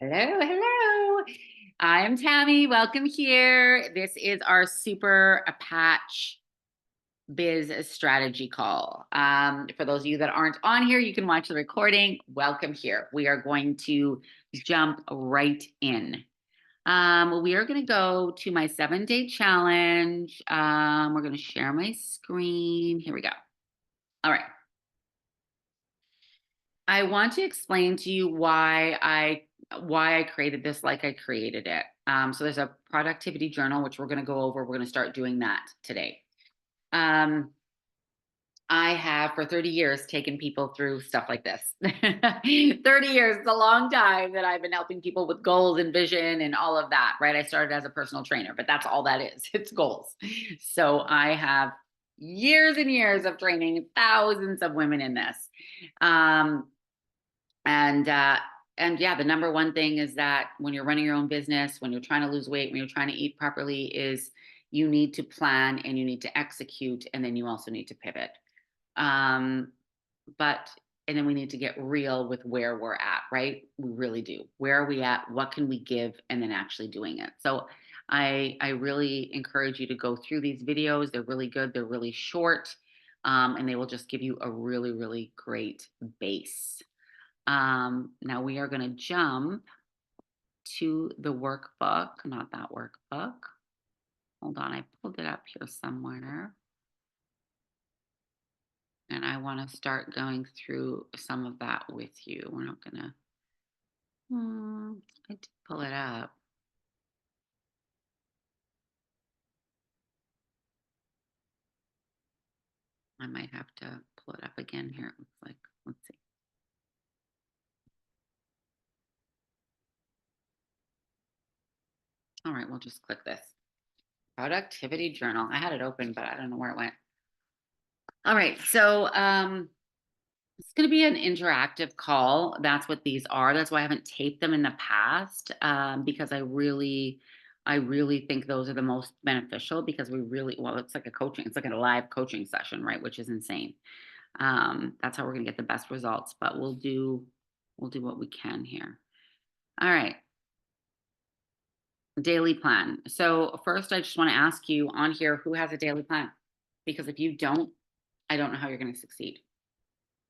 Hello, hello. I'm Tammy. Welcome here. This is our super patch biz strategy call. For those of you that aren't on here, you can watch the recording. Welcome here. We are going to jump right in. We are going to go to my 7-day challenge. We're going to share my screen. Here we go. All right. I want to explain to you why I created this like I created it. So there's a productivity journal, which we're going to go over. We're going to start doing that today. Um, I have for 30 years taken people through stuff like this. 30 years is a long time that I've been helping people with goals and vision and all of that, right? I started as a personal trainer, but that's all that is. It's goals. So I have years and years of training thousands of women in this. Um, and uh, and yeah, the number one thing is that when you're running your own business, when you're trying to lose weight, when you're trying to eat properly, is you need to plan and you need to execute, and then you also need to pivot. Um, but and then we need to get real with where we're at, right? We really do. Where are we at? What can we give? And then actually doing it. So I really encourage you to go through these videos. They're really good. They're really short. And they will just give you a really, really great base. Now we are going to jump to the workbook, not that workbook. Hold on, I pulled it up here somewhere. And I want to start going through some of that with you. We're not going to, I did pull it up. I might have to pull it up again here. It looks like, let's see. All right, we'll just click this. Productivity journal. I had it open, but I don't know where it went. All right, so it's going to be an interactive call. That's what these are. That's why I haven't taped them in the past, because I really think those are the most beneficial because well, it's like a coaching, it's like a live coaching session, right? Which is insane. That's how we're going to get the best results, but we'll do what we can here. All right. Daily plan. So first, I just want to ask you on here, who has a daily plan? Because if you don't, I don't know how you're going to succeed.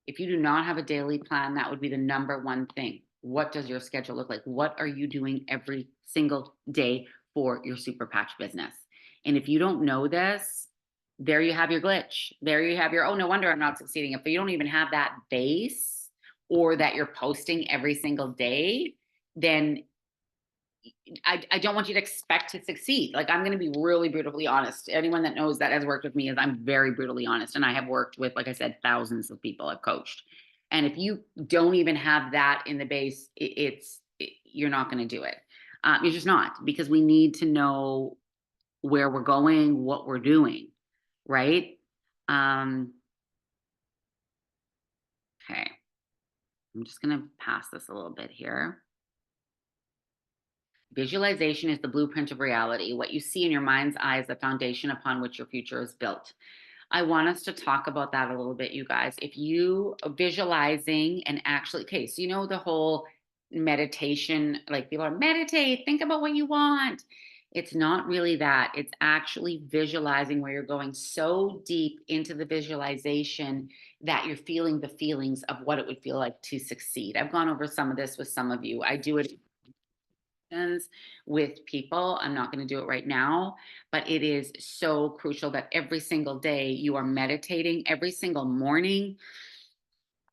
If you do not have a daily plan, that would be the number one thing. What does your schedule look like? What are you doing every single day for your super patch business? And if you don't know this, there you have your glitch. There you have your, oh, no wonder I'm not succeeding. If you don't even have that base or that you're posting every single day, then I don't want you to expect to succeed. Like, I'm going to be really brutally honest. Anyone that knows that has worked with me is I'm very brutally honest. And I have worked with, like I said, thousands of people I've coached. And if you don't even have that in the base, you're not going to do it. You're just not, because we need to know where we're going, what we're doing, right? Um, okay. I'm just going to pass this a little bit here. Visualization is the blueprint of reality. What you see in your mind's eye is the foundation upon which your future is built. I want us to talk about that a little bit, you guys. If you are visualizing and actually, okay, so you know the whole meditation, like people are meditate, think about what you want. It's not really that. It's actually visualizing where you're going so deep into the visualization that you're feeling the feelings of what it would feel like to succeed. I've gone over some of this with some of you. I do it with people. I'm not going to do it right now, but it is so crucial that every single day you are meditating. Every single morning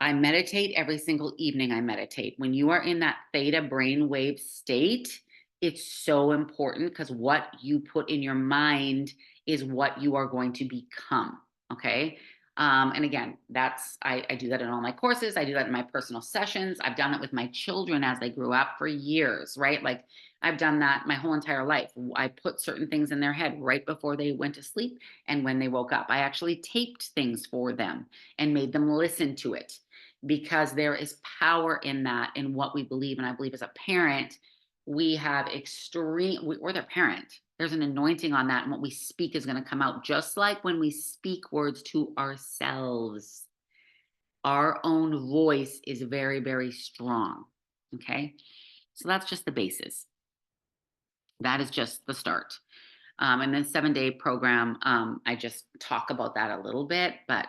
I meditate, every single evening I meditate. When you are in that theta brainwave state, it's so important because what you put in your mind is what you are going to become. Okay. And again, I do that in all my courses. I do that in my personal sessions. I've done it with my children as they grew up for years, right? Like, I've done that my whole entire life. I put certain things in their head right before they went to sleep and when they woke up. I actually taped things for them and made them listen to it, because there is power in that, in what we believe. And I believe as a parent, we have we're their parent. There's an anointing on that. And what we speak is going to come out, just like when we speak words to ourselves. Our own voice is very, very strong. Okay. So that's just the basis. That is just the start. And then 7-day program, I just talk about that a little bit, but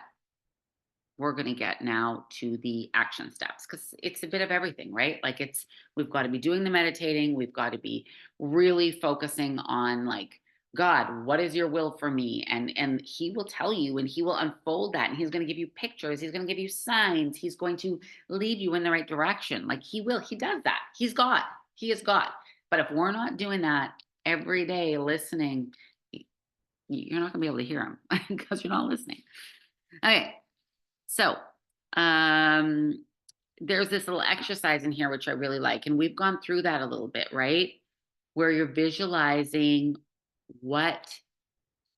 we're going to get now to the action steps because it's a bit of everything, right? Like we've got to be doing the meditating, we've got to be really focusing on like, God, what is your will for me? And he will tell you and he will unfold that and he's going to give you pictures, he's going to give you signs, he's going to lead you in the right direction. Like he does that. He is God. But if we're not doing that every day, listening, you're not going to be able to hear him because you're not listening. Okay. So, um, there's this little exercise in here, which I really like. And we've gone through that a little bit, right? Where you're visualizing what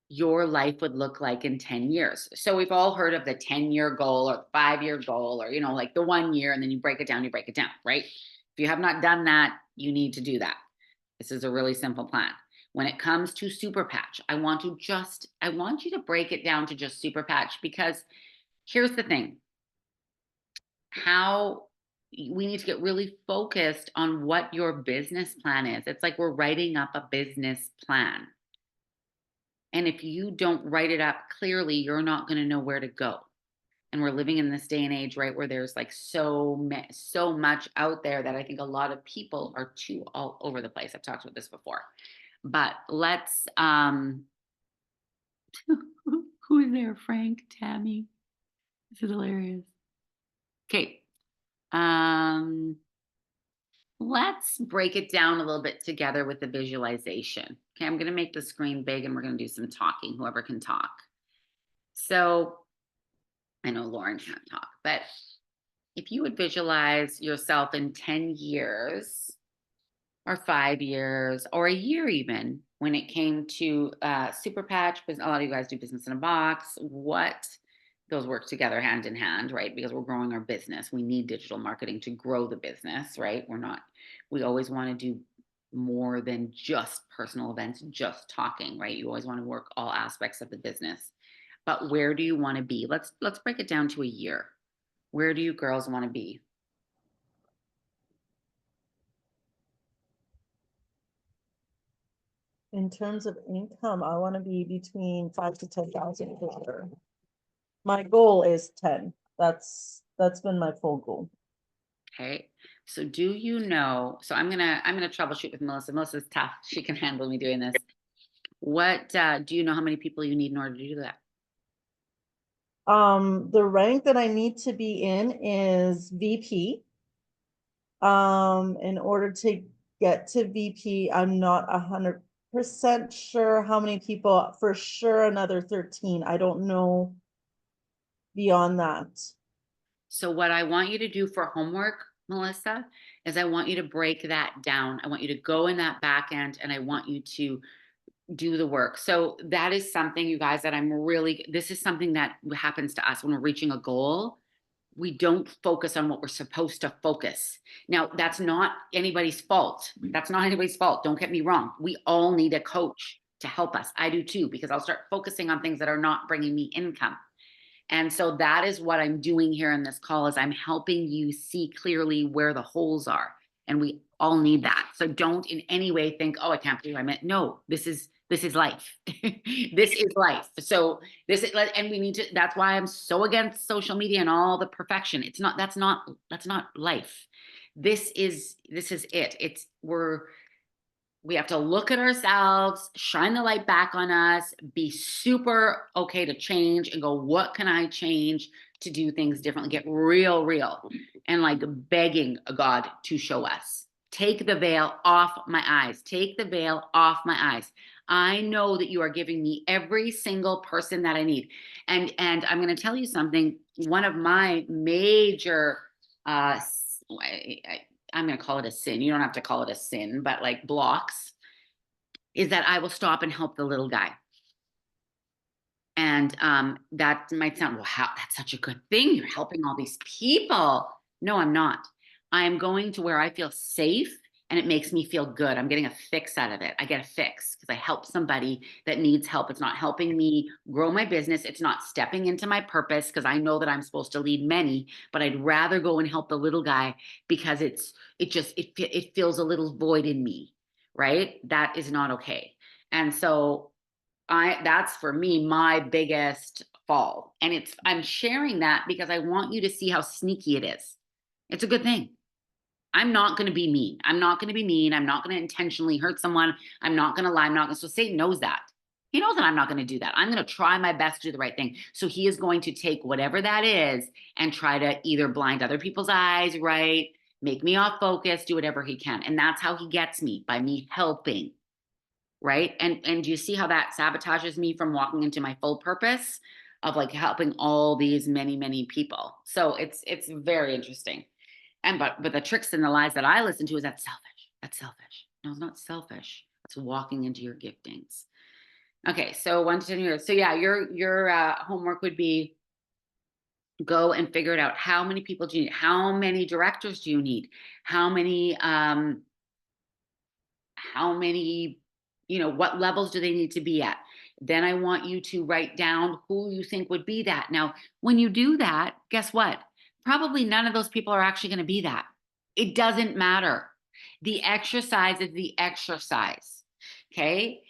your life would look like in 10 years. So we've all heard of the 10-year goal or the 5-year goal or, like the 1 year, and then you break it down, right? If you have not done that, you need to do that. This is a really simple plan. When it comes to super patch, I want you to break it down to just super patch because here's the thing. How we need to get really focused on what your business plan is. It's like we're writing up a business plan. And if you don't write it up clearly, you're not going to know where to go. And we're living in this day and age, right, where there's like so much out there that I think a lot of people are too all over the place. I've talked about this before. But let's who is there? Frank, Tammy. This is hilarious. Okay. Let's break it down a little bit together with the visualization. Okay, I'm going to make the screen big and we're going to do some talking, whoever can talk. So I know Lauren can't talk, but if you would visualize yourself in 10 years or 5 years or a year, even when it came to Super Patch, because a lot of you guys do business in a box, what those work together hand in hand, right? Because we're growing our business. We need digital marketing to grow the business, right? We always want to do more than just personal events, just talking, right? You always want to work all aspects of the business. But where do you want to be? Let's break it down to a year. Where do you girls want to be? In terms of income, I want to be between 5 to 10,000 for sure. My goal is 10. That's been my full goal. Okay. So do you know, so I'm gonna troubleshoot with Melissa. Melissa's tough. She can handle me doing this. What do you know how many people you need in order to do that? The rank that I need to be in is VP. In order to get to VP, I'm not 100% sure how many people, for sure another 13. I don't know beyond that. So what I want you to do for homework, Melissa, is I want you to break that down. I want you to go in that back end and I want you to do the work. So that is something, you guys, that this is something that happens to us when we're reaching a goal. We don't focus on what we're supposed to focus. Now, that's not anybody's fault. That's not anybody's fault. Don't get me wrong. We all need a coach to help us. I do too, because I'll start focusing on things that are not bringing me income. And so that is what I'm doing here in this call is I'm helping you see clearly where the holes are. And we all need that. So don't in any way think, oh, I can't believe I meant no, this is life. This is life. So and we need to, that's why I'm so against social media and all the perfection. That's not life. This is it. We have to look at ourselves, shine the light back on us, be super okay to change and go, what can I change to do things differently? Get real, and like begging God to show us. Take the veil off my eyes. Take the veil off my eyes. I know that you are giving me every single person that I need. And I'm going to tell you something. One of my major I'm going to call it a sin. You don't have to call it a sin, but like blocks is that I will stop and help the little guy. And that might sound, well, how that's such a good thing. You're helping all these people. No, I'm not. I am going to where I feel safe and it makes me feel good. I'm getting a fix out of it. I get a fix because I help somebody that needs help. It's not helping me grow my business. It's not stepping into my purpose because I know that I'm supposed to lead many, but I'd rather go and help the little guy because it feels a little void in me, right? That is not okay. And so that's for me my biggest fall. And I'm sharing that because I want you to see how sneaky it is. It's a good thing. I'm not going to be mean. I'm not going to be mean. I'm not going to intentionally hurt someone. I'm not going to lie. I'm not going to. So Satan knows that. He knows that I'm not going to do that. I'm going to try my best to do the right thing. So he is going to take whatever that is and try to either blind other people's eyes, right? Make me off focus, do whatever he can. And that's how he gets me, by me helping, right? And do you see how that sabotages me from walking into my full purpose of like helping all these many people? So it's very interesting. And but the tricks and the lies that I listen to is that's selfish. That's selfish. No, it's not selfish. It's walking into your giftings. Okay, so 1 to 10 years. So yeah, your homework would be go and figure it out. How many people do you need? How many directors do you need? How many how many, what levels do they need to be at? Then I want you to write down who you think would be that. Now, when you do that, guess what? Probably none of those people are actually going to be that. It doesn't matter. The exercise is the exercise. Okay.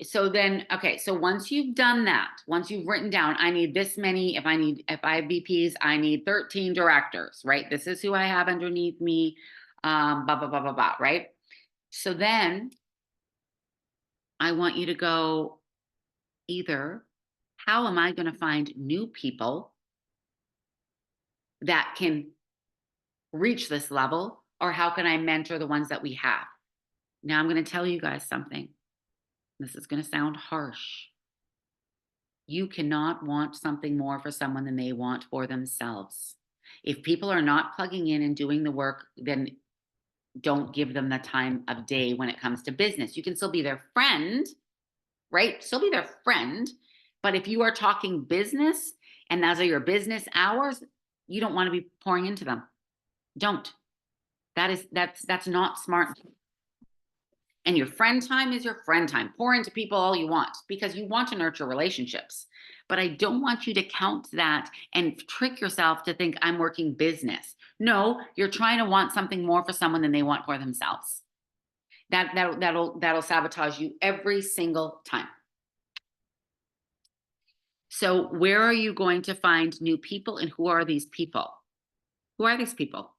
So then, okay. So once you've done that, once you've written down, I need this many, if I have VPs, I need 13 directors, right? This is who I have underneath me, blah, blah, blah, blah, blah, right? So then I want you to go either, how am I going to find new people that can reach this level, or how can I mentor the ones that we have? Now I'm going to tell you guys something. This is going to sound harsh. You cannot want something more for someone than they want for themselves. If people are not plugging in and doing the work, then don't give them the time of day when it comes to business. You can still be their friend, right? Still be their friend. But if you are talking business and those are your business hours, you don't want to be pouring into them. Don't. That's not smart. And your friend time is your friend time. Pour into people all you want because you want to nurture relationships. But I don't want you to count that and trick yourself to think I'm working business. No, you're trying to want something more for someone than they want for themselves. That'll sabotage you every single time. So where are you going to find new people, and who are these people? Who are these people?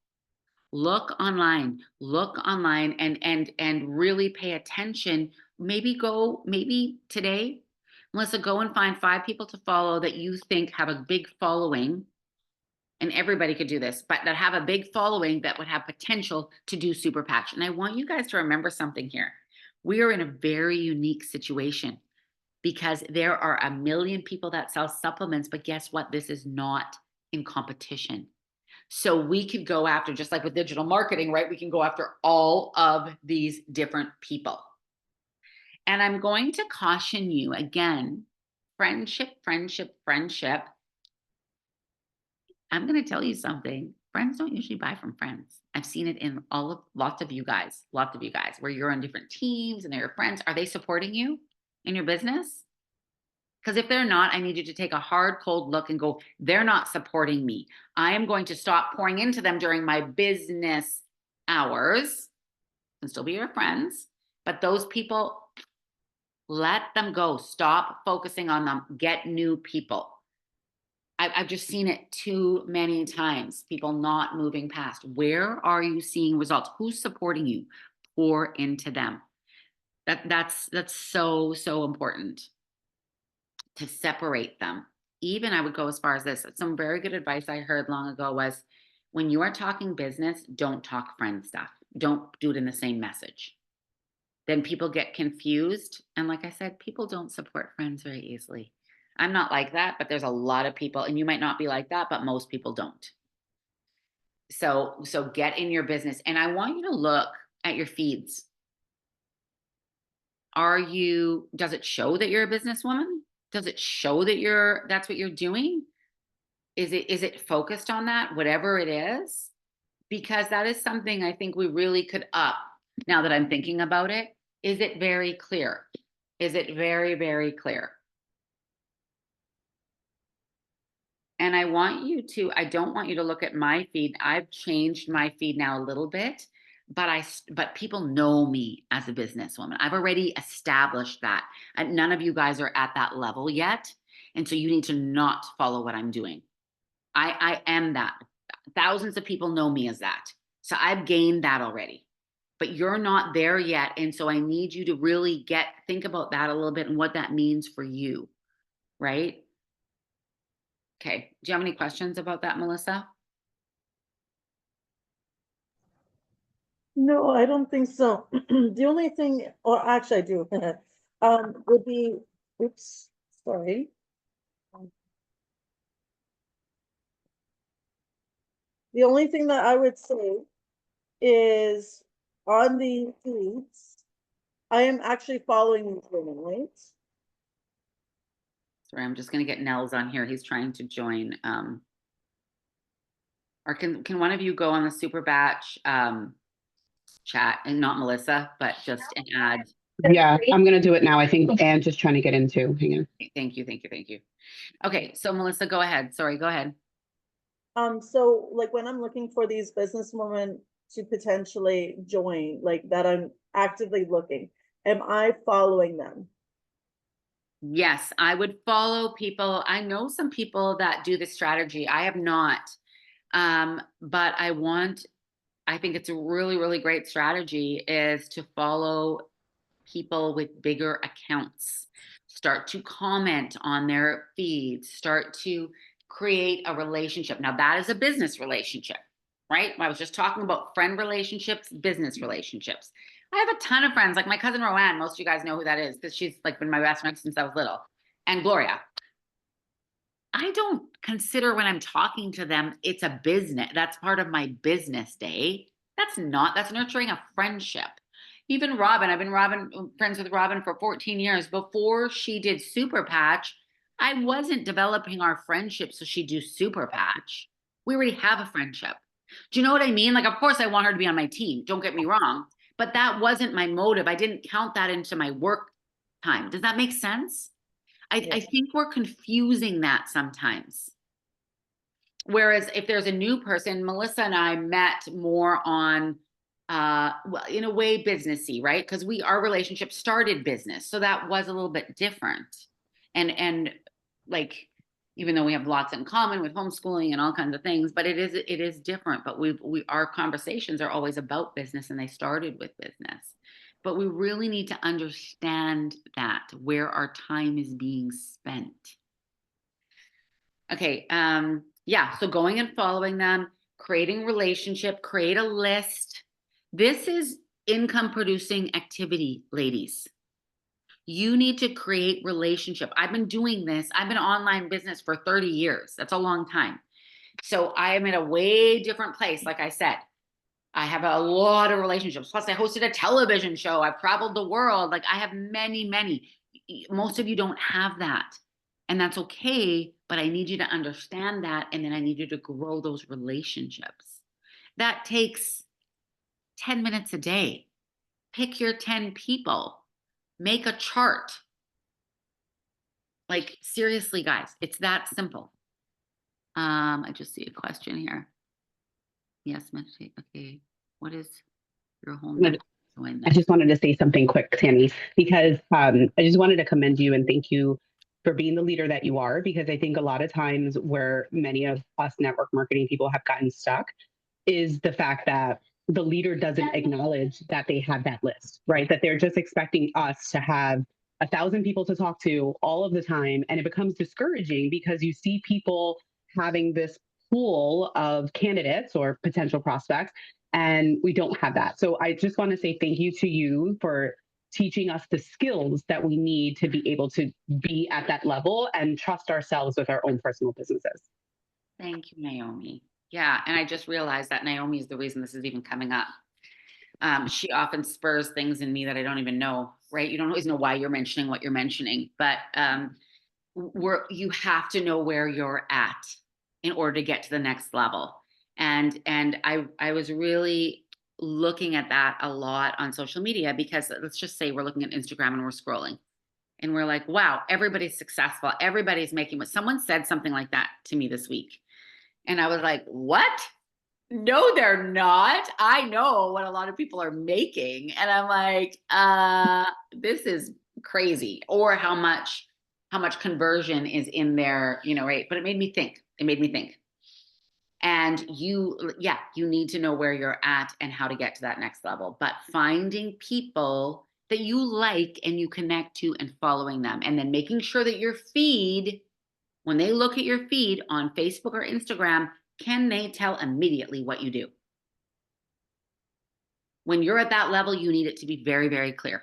Look online and really pay attention. Maybe today, Melissa, go and find 5 people to follow that you think have a big following, and everybody could do this, but that have a big following that would have potential to do super patch. And I want you guys to remember something here. We are in a very unique situation because there are a million people that sell supplements, but guess what? This is not in competition. So we could go after, just like with digital marketing, right? We can go after all of these different people. And I'm going to caution you again, friendship. I'm going to tell you something. Friends don't usually buy from friends. I've seen it in lots of you guys, where you're on different teams and they're your friends. Are they supporting you in your business? Because if they're not, I need you to take a hard, cold look and go, they're not supporting me. I am going to stop pouring into them during my business hours. Can still be your friends, but those people, let them go. Stop focusing on them. Get new people. I've just seen it too many times. People not moving past. Where are you seeing results? Who's supporting you? Pour into them. That's so important to separate them. Even I would go as far as this. Some very good advice I heard long ago was, when you are talking business, don't talk friend stuff. Don't do it in the same message. Then people get confused. And like I said, people don't support friends very easily. I'm not like that, but there's a lot of people, and you might not be like that, but most people don't. So get in your business. And I want you to look at your feeds. Does it show that you're a businesswoman? Does it show that that's what you're doing? Is it focused on that, whatever it is? because that is something I think we really could up. Now that I'm thinking about it, is it very clear? Is it very, very clear? And I don't want you to look at my feed. I've changed my feed now a little bit, but people know me as a businesswoman. I've already established that. And none of you guys are at that level yet. And so you need to not follow what I'm doing. I am that. Thousands of people know me as that. So I've gained that already. But you're not there yet. And so I need you to really think about that a little bit and what that means for you. Right? Okay. Do you have any questions about that, Melissa? No, I don't think so. The only thing, or actually I do, would be, oops, sorry. The only thing that I would say is on the feeds, I am actually following these women, right? Sorry, I'm just going to get Nels on here. He's trying to join. Or can one of you go on the super batch chat, and not Melissa, but just an ad? Yeah, I'm gonna do it now. I think Anne's just trying to get into. Hang on. Thank you, thank you, thank you. Okay, so Melissa, go ahead. Sorry, go ahead. So like when I'm looking for these businesswomen to potentially join, like that I'm actively looking, am I following them? Yes, I would follow people. I know some people that do this strategy. I have not. But I think it's a really, really great strategy is to follow people with bigger accounts. Start to comment on their feeds, start to create a relationship. Now, that is a business relationship, right? I was just talking about friend relationships, business relationships. I have a ton of friends, like my cousin Roanne. Most of you guys know who that is because she's like been my best friend since I was little. And Gloria. I don't consider when I'm talking to them, it's a business. That's part of my business day. That's nurturing a friendship. Even Robin, I've been friends with Robin for 14 years. Before she did Super Patch, I wasn't developing our friendship so she'd do Super Patch. We already have a friendship. Do you know what I mean? Like, of course, I want her to be on my team. Don't get me wrong. But that wasn't my motive. I didn't count that into my work time. Does that make sense? I think we're confusing that sometimes. Whereas if there's a new person, Melissa and I met more on well, in a way businessy, right? Because our relationship started business. So that was a little bit different. And like even though we have lots in common with homeschooling and all kinds of things, but it is different. But our conversations are always about business and they started with business. But we really need to understand that where our time is being spent. Okay. Yeah. So going and following them, creating relationship, create a list. This is income producing activity, ladies. You need to create relationship. I've been doing this. I've been online business for 30 years. That's a long time. So I am in a way different place. Like I said, I have a lot of relationships. Plus, I hosted a television show. I've traveled the world. Like I have many, many. Most of you don't have that. And that's okay. But I need you to understand that. And then I need you to grow those relationships. That takes 10 minutes a day. Pick your 10 people, make a chart. Like, seriously, guys, it's that simple. I just see a question here. Yes, meditate. Okay. What is your whole next join I this? just wanted to say something quick, Tammy, because I just wanted to commend you and thank you for being the leader that you are, because I think a lot of times where many of us network marketing people have gotten stuck is the fact that the leader doesn't acknowledge that they have that list, right? That they're just expecting us to have 1,000 people to talk to all of the time. And it becomes discouraging because you see people having this pool of candidates or potential prospects, and we don't have that. So I just want to say thank you to you for teaching us the skills that we need to be able to be at that level and trust ourselves with our own personal businesses. Thank you, Naomi. Yeah, and I just realized that Naomi is the reason this is even coming up. She often spurs things in me that I don't even know, right? You don't always know why you're mentioning what you're mentioning, but you have to know where you're at in order to get to the next level. And I was really looking at that a lot on social media, because let's just say we're looking at Instagram and we're scrolling and we're like, wow, everybody's successful. Everybody's making what someone said something like that to me this week. And I was like, what? No, they're not. I know what a lot of people are making. And I'm like, this is crazy. Or how much conversion is in their, rate. But it made me think. And you need to know where you're at and how to get to that next level. But finding people that you like and you connect to and following them, and then making sure that your feed, when they look at your feed on Facebook or Instagram, can they tell immediately what you do? When you're at that level, you need it to be very, very clear.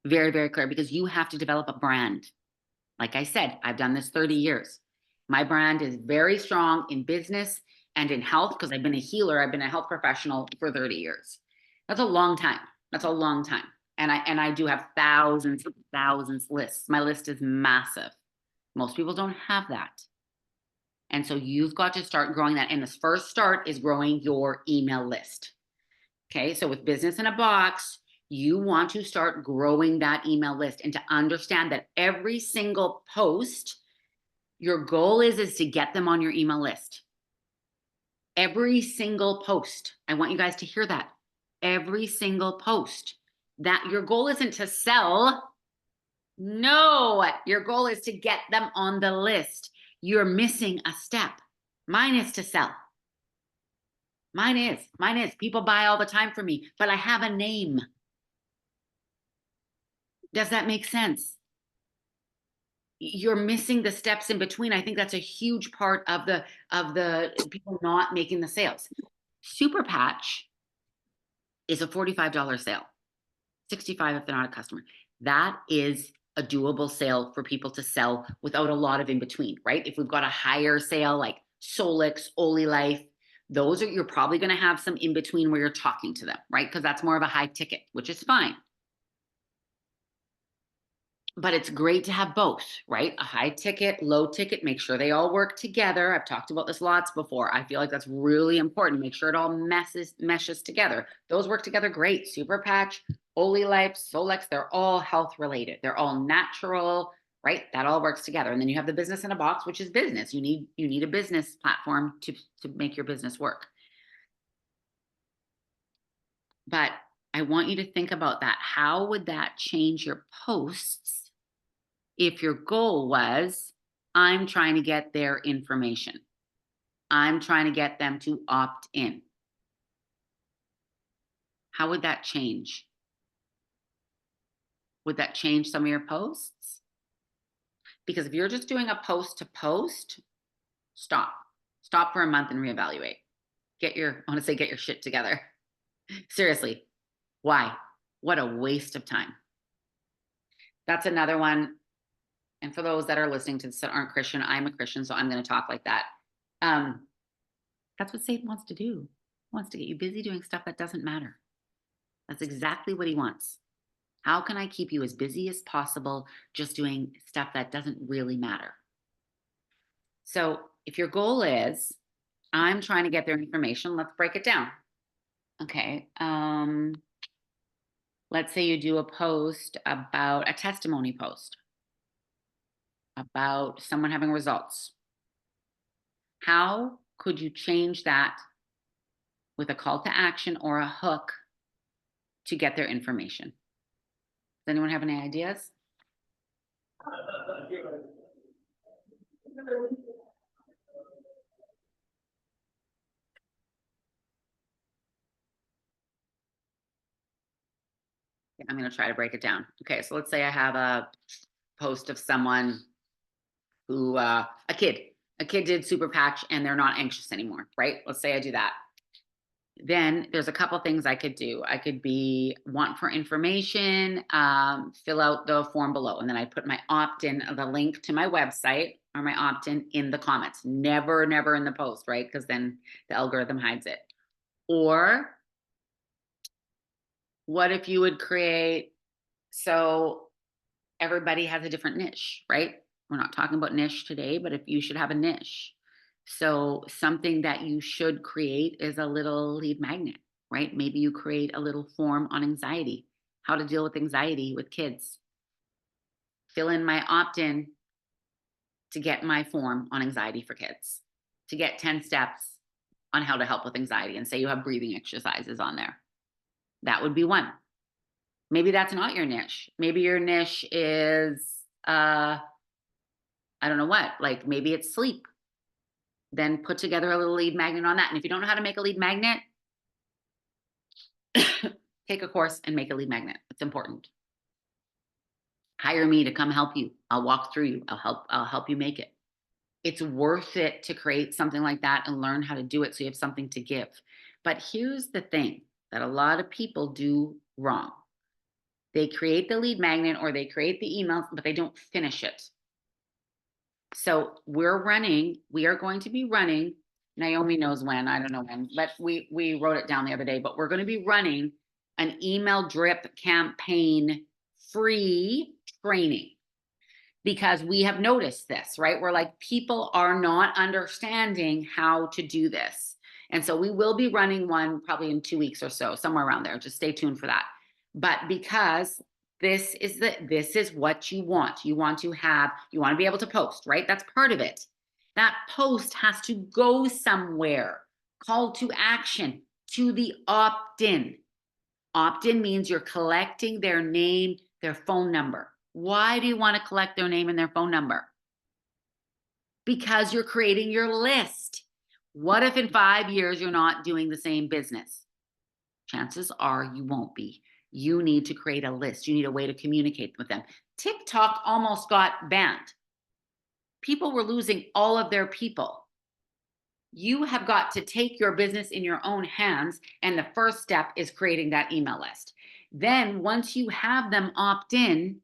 Very, very clear, because you have to develop a brand. Like I said, I've done this 30 years. My brand is very strong in business and in health, because I've been a healer. I've been a health professional for 30 years. That's a long time. And I do have thousands lists. My list is massive. Most people don't have that. And so you've got to start growing that. And this first start is growing your email list. Okay. So with Business in a Box, you want to start growing that email list, and to understand that every single post, your goal is to get them on your email list. Every single post. I want you guys to hear that. Every single post. That your goal isn't to sell. No, your goal is to get them on the list. You're missing a step. Mine is to sell. Mine is. People buy all the time from me, but I have a name. Does that make sense? You're missing the steps in between. I think that's a huge part of the people not making the sales. Super Patch is a $45 sale, $65 if they're not a customer. That is a doable sale for people to sell without a lot of in between, right? If we've got a higher sale like Solix, Oli Life, those are, you're probably going to have some in between where you're talking to them, right? Because that's more of a high ticket, which is fine. But it's great to have both, right? A high ticket, low ticket, make sure they all work together. I've talked about this lots before. I feel like that's really important. Make sure it all meshes together. Those work together great. Super Patch, Oli Life, Solex, they're all health related. They're all natural, right? That all works together. And then you have the Business in a Box, which is business. You need a business platform to make your business work. But I want you to think about that. How would that change your posts if your goal was, I'm trying to get their information? I'm trying to get them to opt in. How would that change? Would that change some of your posts? Because if you're just doing a post to post, stop for a month and reevaluate. Get your shit together. Seriously. Why? What a waste of time. That's another one. And for those that are listening to this that aren't Christian, I'm a Christian, so I'm going to talk like that. That's what Satan wants to do. He wants to get you busy doing stuff that doesn't matter. That's exactly what he wants. How can I keep you as busy as possible just doing stuff that doesn't really matter? So if your goal is, I'm trying to get their information, let's break it down. Okay. Let's say you do a post about a testimony post about someone having results. How could you change that with a call to action or a hook to get their information? Does anyone have any ideas? I'm going to try to break it down. Okay, so let's say I have a post of someone who, a kid did Super Patch and they're not anxious anymore, right? Let's say I do that. Then there's a couple things I could do. I could be want for information, fill out the form below, and then I put my opt-in, the link to my website or my opt-in in the comments. Never in the post, right? Because then the algorithm hides it. Or what if you would create, so everybody has a different niche, right? We're not talking about niche today, but if you should have a niche. So something that you should create is a little lead magnet, right? Maybe you create a little form on anxiety, how to deal with anxiety with kids. Fill in my opt-in to get my form on anxiety for kids, to get 10 steps on how to help with anxiety, and say you have breathing exercises on there. That would be one. Maybe that's not your niche. Maybe your niche is, I don't know what, like maybe it's sleep. Then put together a little lead magnet on that. And if you don't know how to make a lead magnet, take a course and make a lead magnet. It's important. Hire me to come help you. I'll walk through you. I'll help you make it. It's worth it to create something like that and learn how to do it so you have something to give. But here's the thing that a lot of people do wrong. They create the lead magnet or they create the email, but they don't finish it. So we are going to be running, Naomi knows when, I don't know when, but we wrote it down the other day, but we're going to be running an email drip campaign free training, because we have noticed this, right? We're like, people are not understanding how to do this. And so we will be running one probably in 2 weeks or so, somewhere around there. Just stay tuned for that. But because this is what you want. You want to be able to post, right? That's part of it. That post has to go somewhere. Call to action to the opt-in. Opt-in means you're collecting their name, their phone number. Why do you want to collect their name and their phone number? Because you're creating your list. What if in 5 years you're not doing the same business? Chances are you won't be. You need to create a list. You need a way to communicate with them. TikTok almost got banned. People were losing all of their people. You have got to take your business in your own hands. And the first step is creating that email list. Then once you have them opt in,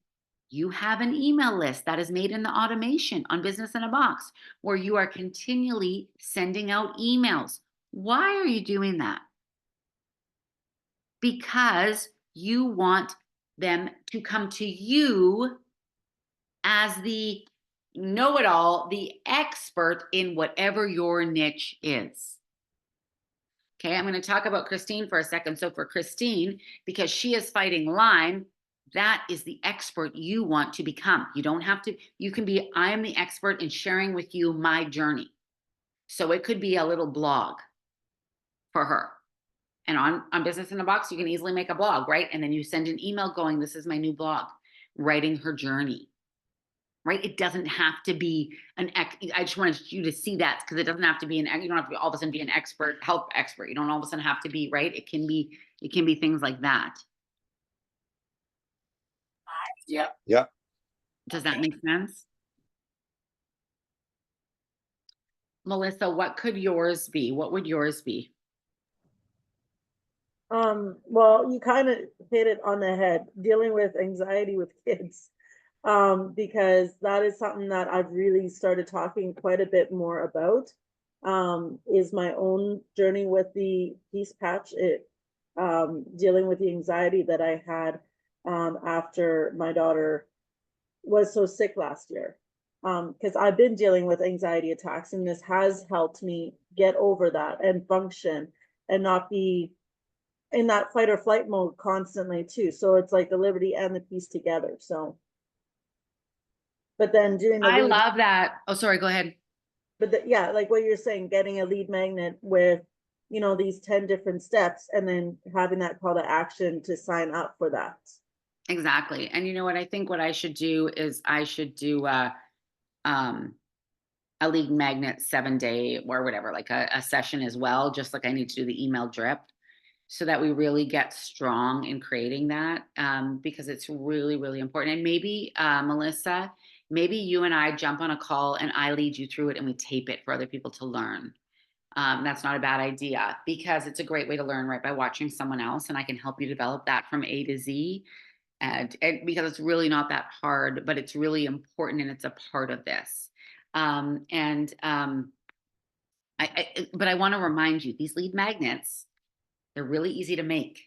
you have an email list that is made in the automation on Business in a Box, where you are continually sending out emails. Why are you doing that? Because you want them to come to you as the know-it-all, the expert in whatever your niche is. Okay, I'm going to talk about Christine for a second. So for Christine, because she is fighting Lyme, that is the expert you want to become. You don't have to, you can be, I am the expert in sharing with you my journey. So it could be a little blog for her. And on Business in a Box, you can easily make a blog, right? And then you send an email going, this is my new blog, writing her journey, right? It doesn't have to be I just wanted you to see that, because it doesn't have to be you don't have to all of a sudden be an expert, health expert. You don't all of a sudden have to be, right? It can be things like that. Yep. Yeah. Does that make sense? Melissa, what could yours be? What would yours be? Well, you kind of hit it on the head, dealing with anxiety with kids. Because that is something that I've really started talking quite a bit more about. Is my own journey with the Peace Patch, dealing with the anxiety that I had after my daughter was so sick last year. Because I've been dealing with anxiety attacks, and this has helped me get over that and function and not be in that fight or flight mode constantly too. So it's like the liberty and the peace together. So, but then doing the I love that. Oh, sorry, go ahead. But yeah, like what you're saying, getting a lead magnet with, these 10 different steps, and then having that call to action to sign up for that. Exactly. And you know what? I think what I should do is I should do a lead magnet 7-day or whatever, like a session as well, just like I need to do the email drip, so that we really get strong in creating that, because it's really, really important. And maybe, Melissa, maybe you and I jump on a call and I lead you through it and we tape it for other people to learn. That's not a bad idea, because it's a great way to learn, right, by watching someone else, and I can help you develop that from A to Z. And because it's really not that hard, but it's really important and it's a part of this. But I want to remind you, these lead magnets, they're really easy to make.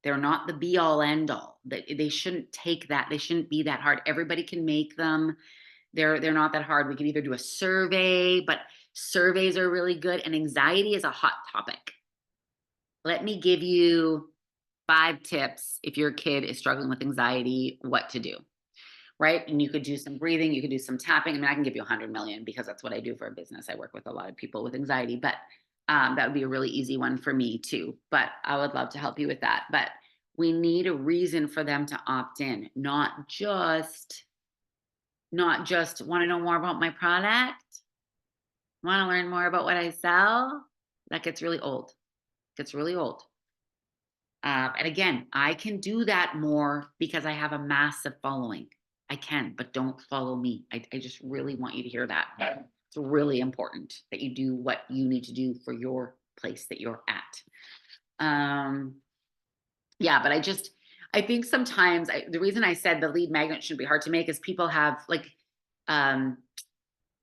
They're not the be all end all. They shouldn't take that. They shouldn't be that hard. Everybody can make them. They're not that hard. We can either do a survey, but Surveys are really good, and anxiety is a hot topic. Let me give you 5 tips if your kid is struggling with anxiety, what to do, right? And you could do some breathing, you could do some tapping. I mean, I can give you 100 million because that's what I do for a business. I work with a lot of people with anxiety, but that would be a really easy one for me too. But I would love to help you with that. But we need a reason for them to opt in, not just want to know more about my product, want to learn more about what I sell. That gets really old. Gets really old. And again, I can do that more because I have a massive following. I can, but don't follow me. I just really want you to hear that. It's really important that you do what you need to do for your place that you're at. Yeah, but I think sometimes the reason I said the lead magnet should be hard to make is people have like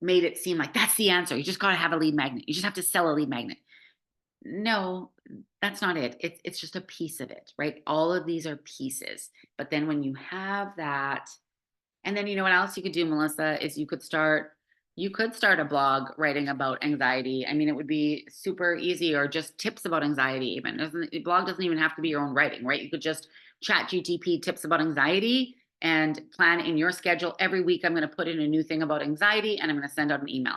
made it seem like that's the answer. You just got to have a lead magnet. You just have to sell a lead magnet. No, that's not it. It's just a piece of it, right? All of these are pieces. But then when you have that, and then you know what else you could do, Melissa, is you could start a blog writing about anxiety. I mean, it would be super easy, or just tips about anxiety even. The blog doesn't even have to be your own writing, right? You could just chat GTP tips about anxiety and plan in your schedule. Every week I'm going to put in a new thing about anxiety and I'm going to send out an email.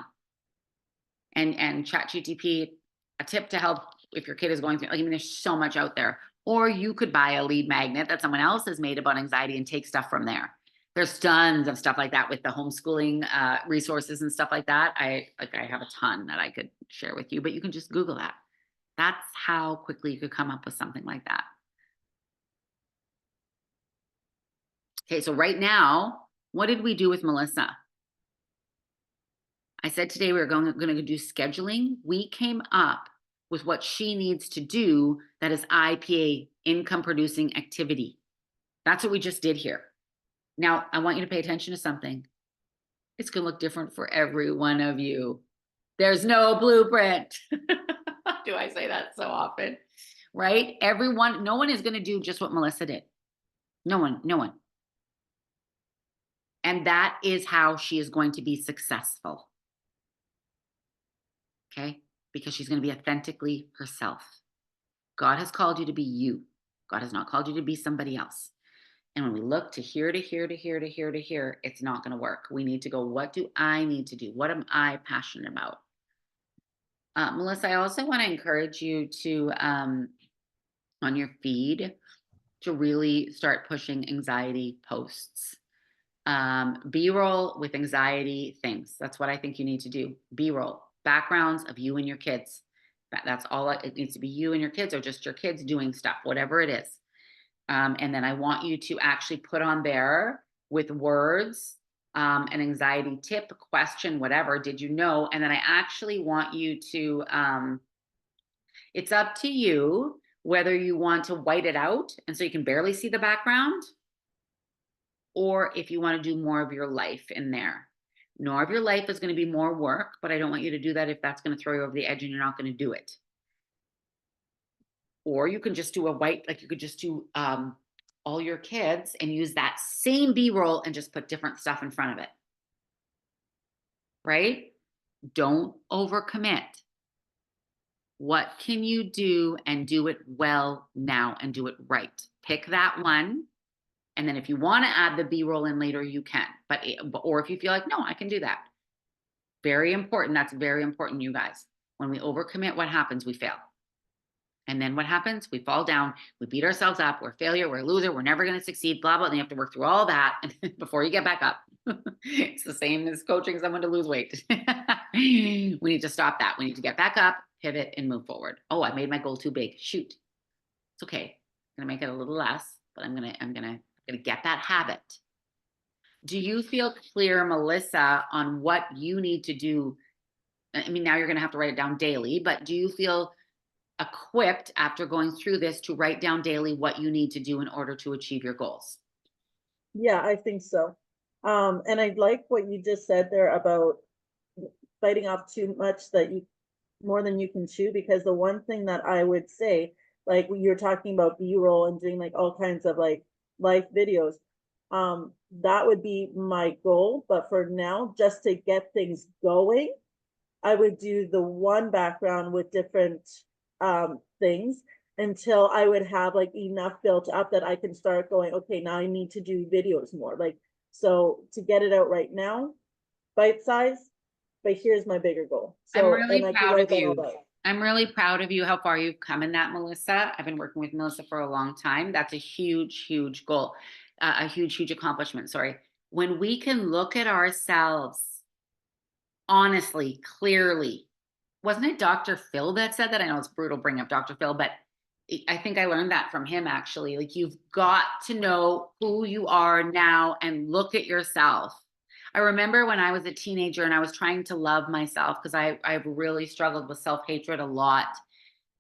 And chat GTP, a tip to help if your kid is going through, like, I mean, there's so much out there. Or you could buy a lead magnet that someone else has made about anxiety and take stuff from there. There's tons of stuff like that with the homeschooling resources and stuff like that. I have a ton that I could share with you, but you can just Google that. That's how quickly you could come up with something like that. Okay, so right now, what did we do with Melissa? I said today we were going to do scheduling. We came up with what she needs to do, that is IPA, income producing activity. That's what we just did here. Now, I want you to pay attention to something. It's going to look different for every one of you. There's no blueprint. Do I say that so often? Right? Everyone, no one is going to do just what Melissa did. No one. And that is how she is going to be successful. Okay? Because she's going to be authentically herself. God has called you to be you. God has not called you to be somebody else. And when we look to here, to here, to here, to here, to here, it's not going to work. We need to go, what do I need to do? What am I passionate about? Melissa, I also want to encourage you to, on your feed, to really start pushing anxiety posts. B-roll with anxiety things. That's what I think you need to do. B-roll, backgrounds of you and your kids. That's all it needs to be, you and your kids, or just your kids doing stuff, whatever it is. And then I want you to actually put on there with words, an anxiety tip, question, whatever, did you know? And then I actually want you to, it's up to you whether you want to white it out and so you can barely see the background, or if you want to do more of your life in there. More of your life is going to be more work, but I don't want you to do that if that's going to throw you over the edge and you're not going to do it. Or you can just do a white, like you could just do all your kids and use that same B-roll and just put different stuff in front of it. Right? Don't overcommit. What can you do and do it well now and do it right? Pick that one. And then if you want to add the B-roll in later, you can. Or if you feel like, no, I can do that. Very important. That's very important, you guys. When we overcommit, what happens? We fail. And then what happens? We fall down, we beat ourselves up, we're a failure, we're a loser, we're never going to succeed, blah, blah. And you have to work through all that before you get back up. It's the same as coaching someone to lose weight. We need to stop that. We need to get back up, pivot, and move forward. Oh, I made my goal too big. Shoot. It's okay. I'm going to make it a little less, but I'm going to get that habit. Do you feel clear, Melissa, on what you need to do? I mean, now you're going to have to write it down daily, but do you feel equipped after going through this to write down daily what you need to do in order to achieve your goals? Yeah, I think so. And I like what you just said there about biting off too much that you more than you can chew, because the one thing that I would say, like when you're talking about B-roll and doing like all kinds of like live videos, that would be my goal. But for now, just to get things going, I would do the one background with different things until I would have like enough built up that I can start going, okay, now I need to do videos more. Like, so to get it out right now, bite size, but here's my bigger goal. I'm So, really and I can proud write of that all you. out. I'm really proud of you, how far you've come in that, Melissa. I've been working with Melissa for a long time. That's a huge, huge goal, a huge, huge accomplishment. Sorry. When we can look at ourselves honestly, clearly, wasn't it Dr. Phil that said that? I know it's brutal bringing up Dr. Phil, but I think I learned that from him actually. Like, you've got to know who you are now and look at yourself. I remember when I was a teenager and I was trying to love myself, because I've really struggled with self-hatred a lot.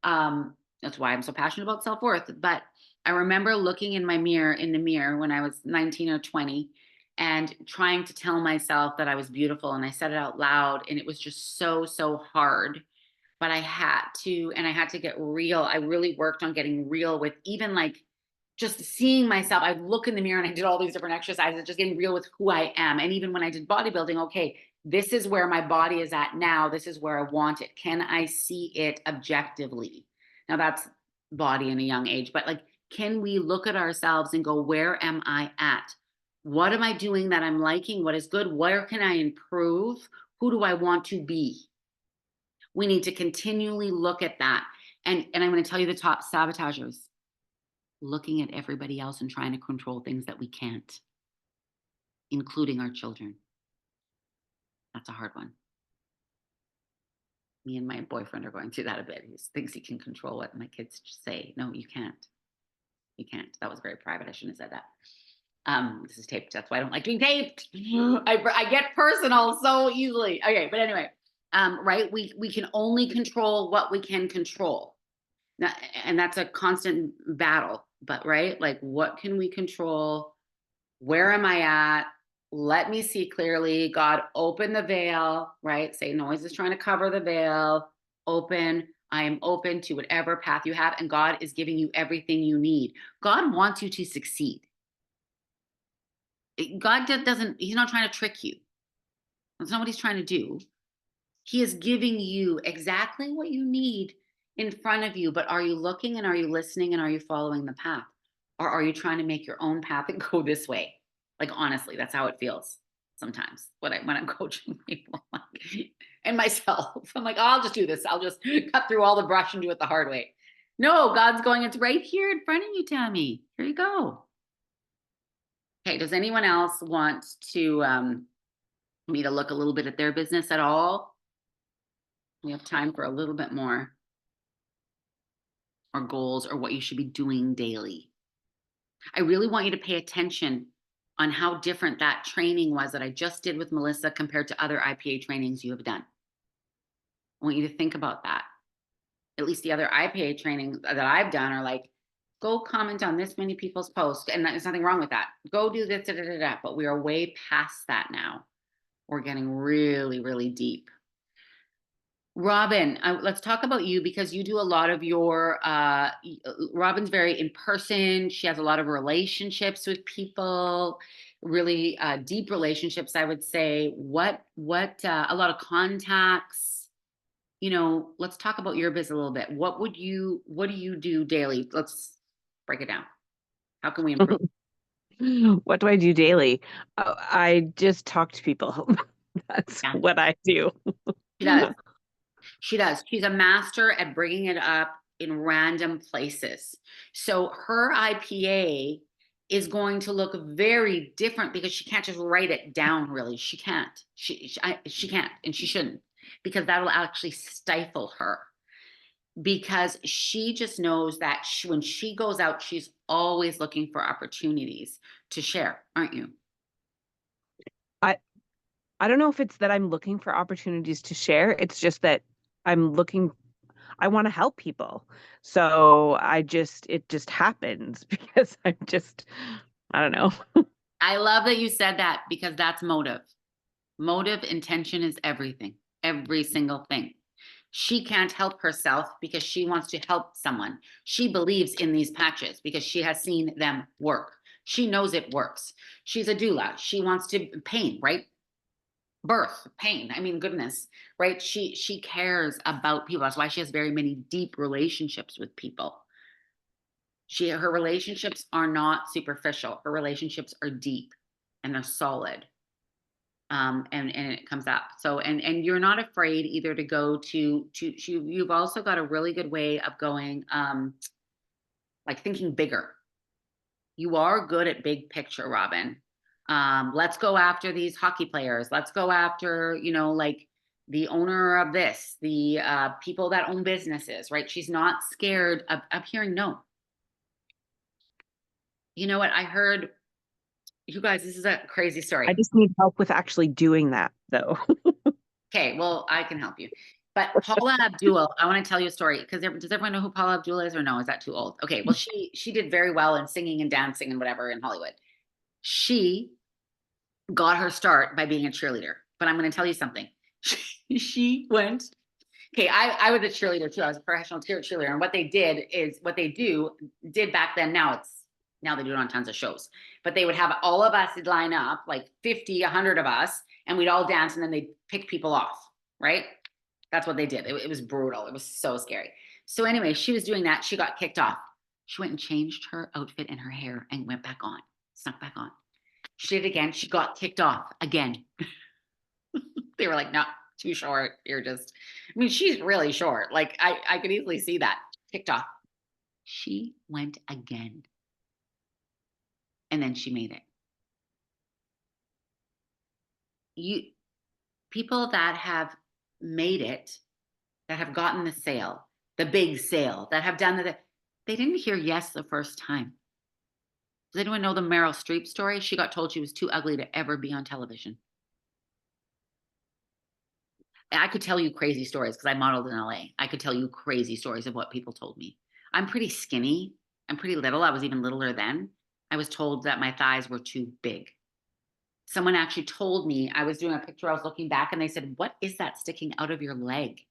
That's why I'm so passionate about self-worth. But I remember looking in the mirror when I was 19 or 20 and trying to tell myself that I was beautiful, and I said it out loud, and it was just so, so hard. But I had to get real. I really worked on getting real with even like just seeing myself. I look in the mirror and I did all these different exercises, just getting real with who I am. And even when I did bodybuilding, okay, this is where my body is at now. This is where I want it. Can I see it objectively? Now that's body in a young age, but like, can we look at ourselves and go, where am I at? What am I doing that I'm liking? What is good? Where can I improve? Who do I want to be? We need to continually look at that. And I'm going to tell you the top sabotagers: looking at everybody else and trying to control things that we can't, including our children. That's a hard one. Me and my boyfriend are going through that a bit. He thinks he can control what my kids say. No, you can't. You can't. That was very private. I shouldn't have said that. This is taped. That's why I don't like doing taped. I get personal so easily. Okay, but anyway, right? We can only control what we can control. Now, and that's a constant battle, but right? Like, what can we control? Where am I at? Let me see clearly. God, open the veil, right? Satan always is trying to cover the veil. Open. I am open to whatever path you have, and God is giving you everything you need. God wants you to succeed. God doesn't, he's not trying to trick you. That's not what he's trying to do. He is giving you exactly what you need in front of you, but are you looking and are you listening and are you following the path? Or are you trying to make your own path and go this way? Like, honestly, that's how it feels sometimes when I'm coaching people and myself. I'm like, oh, I'll just do this. I'll just cut through all the brush and do it the hard way. No, God's going, it's right here in front of you, Tammy. Here you go. Okay, does anyone else want to me to look a little bit at their business at all? We have time for a little bit more, or goals, or what you should be doing daily. I really want you to pay attention on how different that training was that I just did with Melissa compared to other IPA trainings you have done. I want you to think about that. At least the other IPA trainings that I've done are like, go comment on this many people's posts, and there's nothing wrong with that. Go do this, but we are way past that now. We're getting really, really deep. Robin, let's talk about you, because you do a lot of your, Robin's very in person. She has a lot of relationships with people, really deep relationships, I would say. What, a lot of contacts, let's talk about your biz a little bit. What do you do daily? Let's break it down. How can we improve? What do I do daily? I just talk to people. That's Yeah. what I do. She does. She does. She's a master at bringing it up in random places. So her IPA is going to look very different because she can't just write it down, really. She can't. She can't, and she shouldn't, because that'll actually stifle her. Because she just knows that when she goes out, she's always looking for opportunities to share, aren't you? I don't know if it's that I'm looking for opportunities to share. It's just that I want to help people. So it just happens because I don't know. I love that you said that, because that's motive. Motive, intention is everything, every single thing. She can't help herself because she wants to help someone. She believes in these patches because she has seen them work. She knows it works. She's a doula. She wants to pain, right? birth, pain. I mean, goodness, right? She cares about people. That's why she has very many deep relationships with people. Her relationships are not superficial. Her relationships are deep and they're solid. And it comes up. So and you're not afraid either to go to you've also got a really good way of going like thinking bigger. You are good at big picture, Robin. Let's go after these hockey players. Let's go after, like the owner of this, the people that own businesses, right? She's not scared of hearing no. You know what? I heard, you guys, this is a crazy story. I just need help with actually doing that, though. Okay, well, I can help you. But Paula Abdul, I want to tell you a story because does everyone know who Paula Abdul is or no? Is that too old? Okay, well, she did very well in singing and dancing and whatever in Hollywood. She got her start by being a cheerleader. But I'm going to tell you something. She went, okay, I was a cheerleader too. I was a professional cheerleader. And what they did back then, now they do it on tons of shows. But they would have all of us line up, like 50, 100 of us, and we'd all dance and then they'd pick people off, right? That's what they did. It was brutal. It was so scary. So anyway, she was doing that. She got kicked off. She went and changed her outfit and her hair and went back on, snuck back on. She did it again. She got kicked off again. They were like, no, too short. I mean, she's really short. Like I could easily see that. Kicked off. She went again. And then she made it. People that have made it, that have gotten the sale, the big sale, that have done they didn't hear yes the first time. Does anyone know the Meryl Streep story? She got told she was too ugly to ever be on television. And I could tell you crazy stories because I modeled in LA. I could tell you crazy stories of what people told me. I'm pretty skinny. I'm pretty little. I was even littler then. I was told that my thighs were too big. Someone actually told me, I was doing a picture, I was looking back and they said, what is that sticking out of your leg?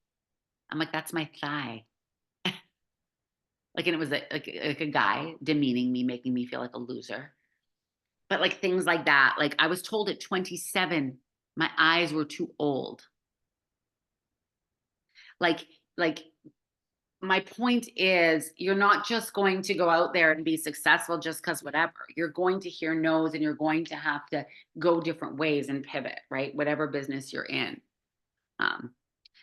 I'm like, that's my thigh. Like, and it was like a guy demeaning me, making me feel like a loser. But like things like that. Like I was told at 27, my eyes were too old. Like my point is you're not just going to go out there and be successful just because whatever. You're going to hear no's and you're going to have to go different ways and pivot, right? Whatever business you're in.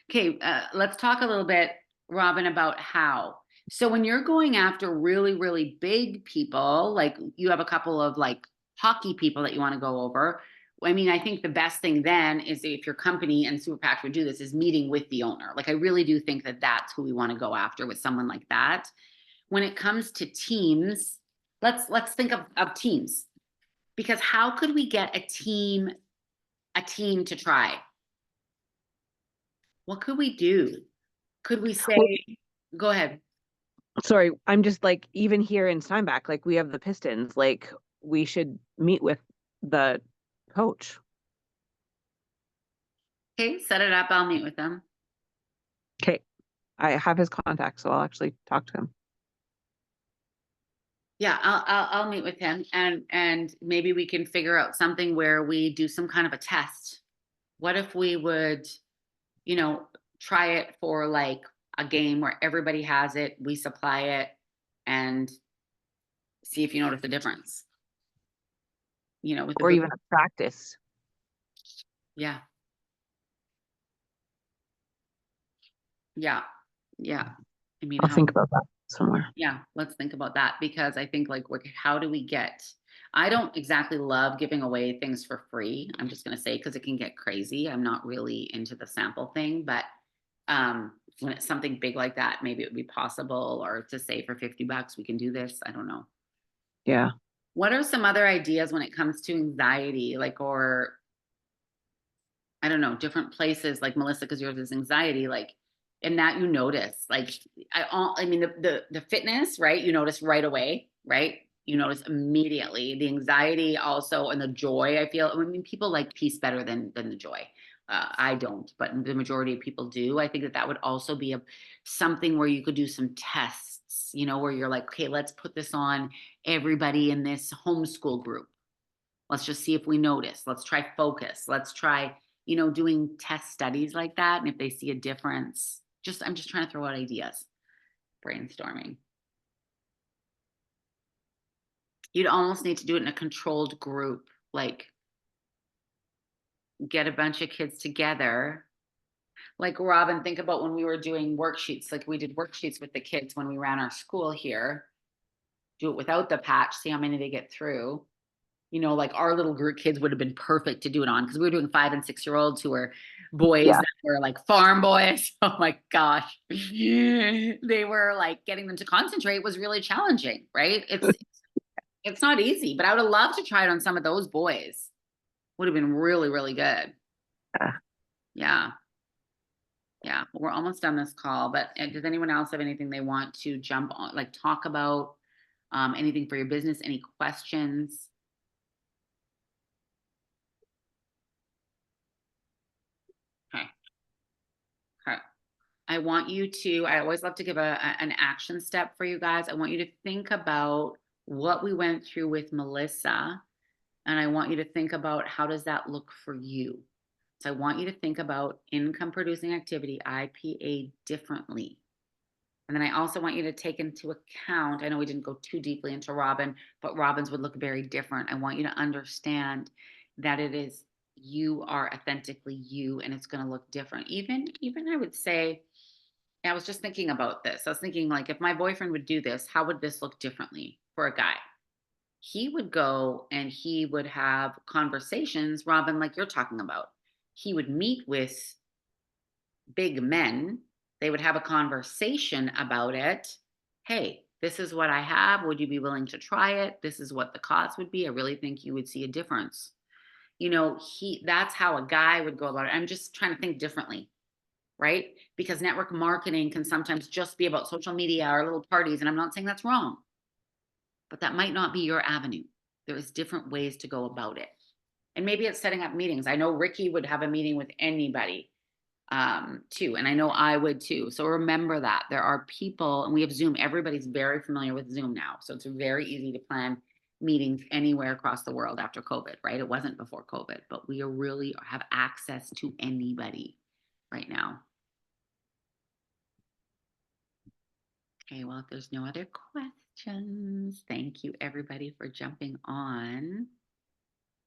Okay, let's talk a little bit, Robin, about how. So when you're going after really, really big people, like you have a couple of like hockey people that you want to go over. I mean, I think the best thing then is if your company and Super PAC would do this is meeting with the owner. Like I really do think that that's who we want to go after with someone like that. When it comes to teams, let's think of teams, because how could we get a team to try? What could we do? Could we say, go ahead. Sorry, I'm just like, even here in Steinbach, like we have the Pistons, like we should meet with the coach. Okay, set it up. I'll meet with them. Okay. I have his contact, so I'll actually talk to him. Yeah, I'll meet with him and maybe we can figure out something where we do some kind of a test. What if we would, try it for like a game where everybody has it, we supply it, and see if you notice the difference. With Or even a practice. Yeah. Yeah. I mean, I'll think about that somewhere. Yeah, let's think about that because I think like, how do we I don't exactly love giving away things for free. I'm just going to say, because it can get crazy. I'm not really into the sample thing, but when it's something big like that, maybe it would be possible, or to say for $50, we can do this. I don't know. Yeah. What are some other ideas when it comes to anxiety? Like, or I don't know, different places like Melissa, because yours is anxiety, like, and that you notice, like, I mean, the fitness, right? You notice right away, right? You notice immediately. The anxiety also, and the joy, I feel. I mean, people like peace better than the joy. I don't, but the majority of people do. I think that would also be something where you could do some tests, where you're like, okay, let's put this on everybody in this homeschool group. Let's just see if we notice. Let's try focus. Let's try you know, doing test studies like that. And if they see a difference, I'm just trying to throw out ideas, brainstorming. You'd almost need to do it in a controlled group, like get a bunch of kids together. Like Robin, think about when we were doing worksheets, like we did worksheets with the kids when we ran our school here. Do it without the patch, see how many they get through. You know, like our little group kids would have been perfect to do it on because we were doing 5 and 6 year olds who were boys Yeah. that were like farm boys. Oh my gosh. They were like getting them to concentrate was really challenging, right? It's not easy, but I would have loved to try it on some of those boys. Would have been really, really good. Yeah. Yeah. Yeah. We're almost done this call, but does anyone else have anything they want to jump on, like talk about? Anything for your business? Any questions? Okay. Okay. I want you to, I always love to give an action step for you guys. I want you to think about what we went through with Melissa. And I want you to think about how does that look for you? So I want you to think about income producing activity, IPA, differently. And then I also want you to take into account, I know we didn't go too deeply into Robin, but Robin's would look very different. I want you to understand that it is, you are authentically you, and it's going to look different. Even I would say, I was just thinking about this. I was thinking, like, if my boyfriend would do this, how would this look differently for a guy? He would go and he would have conversations, Robin, like you're talking about. He would meet with big men. They would have a conversation about it. Hey, this is what I have. Would you be willing to try it? This is what the cost would be. I really think you would see a difference. You know, that's how a guy would go about it. I'm just trying to think differently, right? Because network marketing can sometimes just be about social media or little parties. And I'm not saying that's wrong, but that might not be your avenue. There's different ways to go about it. And maybe it's setting up meetings. I know Ricky would have a meeting with anybody too. And I know I would too. So remember that there are people, and we have Zoom. Everybody's very familiar with Zoom now. So it's very easy to plan meetings anywhere across the world after COVID, right? It wasn't before COVID, but we are really have access to anybody right now. Okay, well, if there's no other questions, thank you everybody for jumping on.